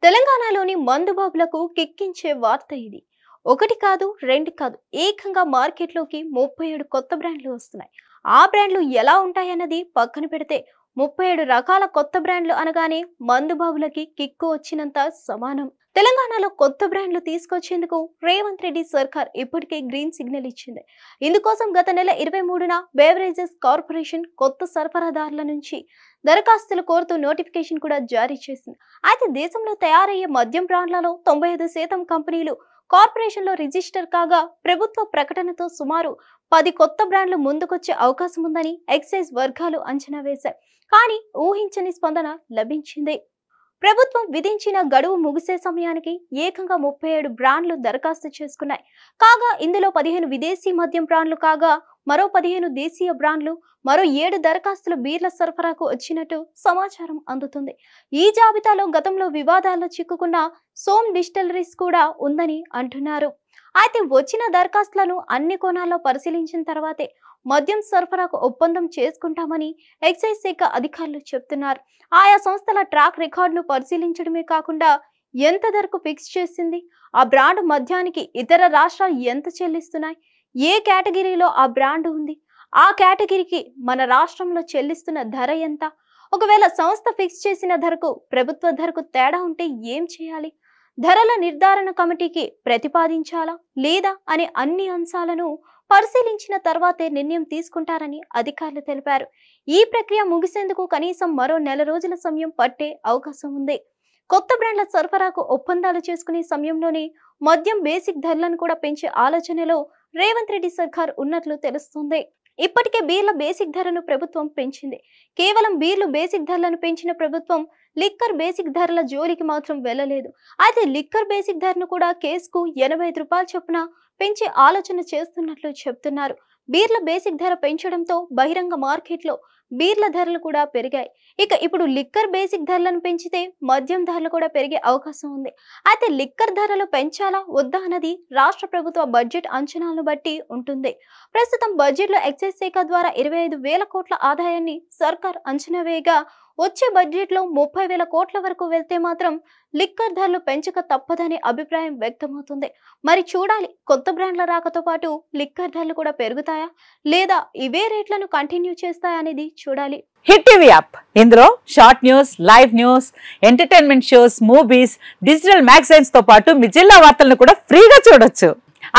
తెలంగాణలోని మందుబాబులకు కిక్కించే వార్త ఇది. ఒకటి కాదు, రెండు కాదు, ఏకంగా మార్కెట్లోకి 37 కొత్త బ్రాండ్లు వస్తున్నాయి. ఆ బ్రాండ్లు ఎలా ఉంటాయన్నది పక్కన పెడితే 37 రకాల కొత్త బ్రాండ్లు అనగానే మందుబాబులకి కిక్కు వచ్చినంత సమానం. తెలంగాణలో కొత్త బ్రాండ్లు తీసుకొచ్చేందుకు రేవంత్ రెడ్డి సర్కార్ ఇప్పటికే గ్రీన్ సిగ్నల్ ఇచ్చింది. ఇందుకోసం గత నెల 23న బేవరేజెస్ కార్పొరేషన్ కొత్త సరఫరాదారుల నుంచి దరఖాస్తులు కోరుతూ నోటిఫికేషన్ కూడా జారీ చేసింది. అయితే దేశంలో తయారయ్యే మద్యం బ్రాండ్లలో 95% కంపెనీలు కార్పొరేషన్ లో రిజిస్టర్ కాగా ప్రభుత్వ ప్రకటనతో సుమారు 10 కొత్త బ్రాండ్లు ముందుకొచ్చే అవకాశం ఉందని ఎక్సైజ్ వర్గాలు అంచనా వేశాయి. కానీ ఊహించని స్పందన లభించింది. ప్రభుత్వం విధించిన గడువు ముగిసే సమయానికి ఏకంగా 37 బ్రాండ్లు దరఖాస్తు చేసుకున్నాయి. కాగా ఇందులో 15 విదేశీ మద్యం బ్రాండ్లు కాగా మరో 15 దేశీయ బ్రాండ్లు, మరో 7 దరఖాస్తులు బీర్ల సరఫరాకు వచ్చినట్టు సమాచారం అందుతుంది. ఈ జాబితాలో గతంలో వివాదాల్లో చిక్కుకున్న సోమ్ డిస్టిలరీస్ కూడా ఉందని అంటున్నారు. అయితే వచ్చిన దరఖాస్తులను అన్ని కోణాల్లో పరిశీలించిన తర్వాతే మద్యం సరఫరాకు ఒప్పందం చేసుకుంటామని ఎక్సైజ్ శాఖ అధికారులు చెప్తున్నారు. ఆయా సంస్థల ట్రాక్ రికార్డును పరిశీలించడమే కాకుండా ఎంత ధరకు ఫిక్స్ చేసింది, ఆ బ్రాండ్ మద్యానికి ఇతర రాష్ట్రాలు ఎంత చెల్లిస్తున్నాయి, ఏ కేటగిరీలో ఆ బ్రాండ్ ఉంది, ఆ కేటగిరీకి మన రాష్ట్రంలో చెల్లిస్తున్న ధర ఎంత, ఒకవేళ సంస్థ ఫిక్స్ చేసిన ధరకు ప్రభుత్వ ధరకు తేడా ఉంటే ఏం చేయాలి, ధరల నిర్ధారణ కమిటీకి ప్రతిపాదించాలా లేదా అనే అన్ని అంశాలను పరిశీలించిన తర్వాతే నిర్ణయం తీసుకుంటారని అధికారులు తెలిపారు. ఈ ప్రక్రియ ముగిసేందుకు కనీసం మరో నెల రోజుల సమయం పట్టే అవకాశం ఉంది. కొత్త బ్రాండ్ల సరఫరాకు ఒప్పందాలు చేసుకునే సమయంలోనే మద్యం బేసిక్ ధరలను కూడా పెంచే ఆలోచనలో రేవంత్ రెడ్డి సర్కార్ ఉన్నట్లు తెలుస్తుంది. ఇప్పటికే బీర్ల బేసిక్ ధరను ప్రభుత్వం పెంచింది. కేవలం బీర్లు బేసిక్ ధరలను పెంచిన ప్రభుత్వం లిక్కర్ బేసిక్ ధరల జోలికి మాత్రం వెళ్ళలేదు. అయితే లిక్కర్ బేసిక్ ధరను కూడా కేసుకు 85 రూపాయల చొప్పున పెంచే ఆలోచన చేస్తున్నట్లు చెప్తున్నారు. బీర్ల బేసిక్ ధర పెంచడంతో బహిరంగ మార్కెట్లో బీర్ల ధరలు కూడా పెరిగాయి. ఇక ఇప్పుడు లిక్కర్ బేసిక్ ధరలను పెంచితే మద్యం ధరలు కూడా పెరిగే అవకాశం ఉంది. అయితే లిక్కర్ ధరలు పెంచాలా వద్దా అన్నది రాష్ట్ర ప్రభుత్వ బడ్జెట్ అంచనాలను బట్టి ఉంటుంది. ప్రస్తుతం బడ్జెట్లో ఎక్సైజ్ శాఖ ద్వారా 25,000 కోట్ల ఆదాయాన్ని సర్కార్ అంచనా వేయగా వచ్చే బడ్జెట్లో 30,000 కోట్ల వరకు వెళ్తే మాత్రం లిక్కర్ ధరలు పెంచక తప్పదనే అభిప్రాయం వ్యక్తమవుతుంది. మరి చూడాలి, కొత్త బ్రాండ్ల రాకతో పాటు లిక్కర్ ధరలు కూడా పెరుగుతాయా లేదా ఇవే రేట్లను కంటిన్యూ చేస్తాయా అనేది చూడాలి. హిట్ టీవీ యాప్, ఇందులో short news, live news, entertainment shows, movies, digital magazines తో పాటు మీ జిల్లా వార్తలను కూడా ఫ్రీగా చూడొచ్చు.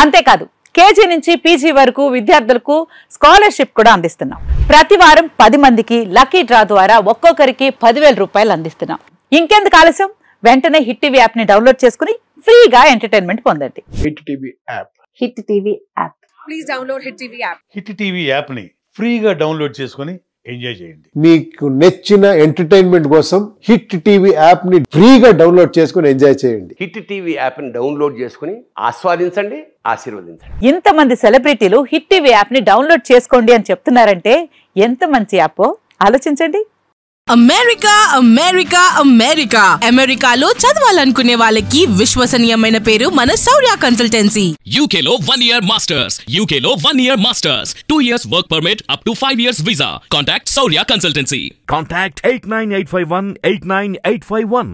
అంతేకాదు కేజీ నుంచి పీజీ వరకు విద్యార్థులకు స్కాలర్షిప్ కూడా అందిస్తున్నాం. ప్రతి వారం 10 మందికి లక్కీ డ్రా ద్వారా ఒక్కొక్కరికి 10,000 రూపాయలు అందిస్తున్నాం. ఇంకెందుకు ఆలస్యం, వెంటనే హిట్ టీవీ యాప్ ని డౌన్లోడ్ చేసుకుని ఫ్రీగా ఎంటర్టైన్మెంట్ పొందండి. Hit TV app. Hit TV app. Please download hit TV app. Hit TV app ని ఫ్రీగా డౌన్లోడ్ చేసుకుని ఎంజాయ్ చేయండి. మీకు నచ్చిన ఎంటర్టైన్మెంట్ కోసం హిట్ టీవీ యాప్ ని ఫ్రీగా డౌన్లోడ్ చేసుకుని ఎంజాయ్ చేయండి. హిట్ టీవీ యాప్ ని డౌన్లోడ్ చేసుకుని ఆస్వాదించండి, ఆశీర్వదించండి. ఇంతమంది సెలబ్రిటీలు హిట్ టీవీ యాప్ ని డౌన్లోడ్ చేసుకోండి అని చెప్తున్నారంటే ఎంత మంచి యాప్ ఆలోచించండి. అమెరికా అమెరికా అమెరికా అమెరికాలో చదవాలనుకునే వాళ్ళకి విశ్వసనీయమైన పేరు మన శౌర్య కన్సల్టెన్సీ. UK లో 1 year masters, UK లో 1 year masters, 2 years work permit up to 5 years visa. Contact Shaurya Consultancy. Contact 89851 89851.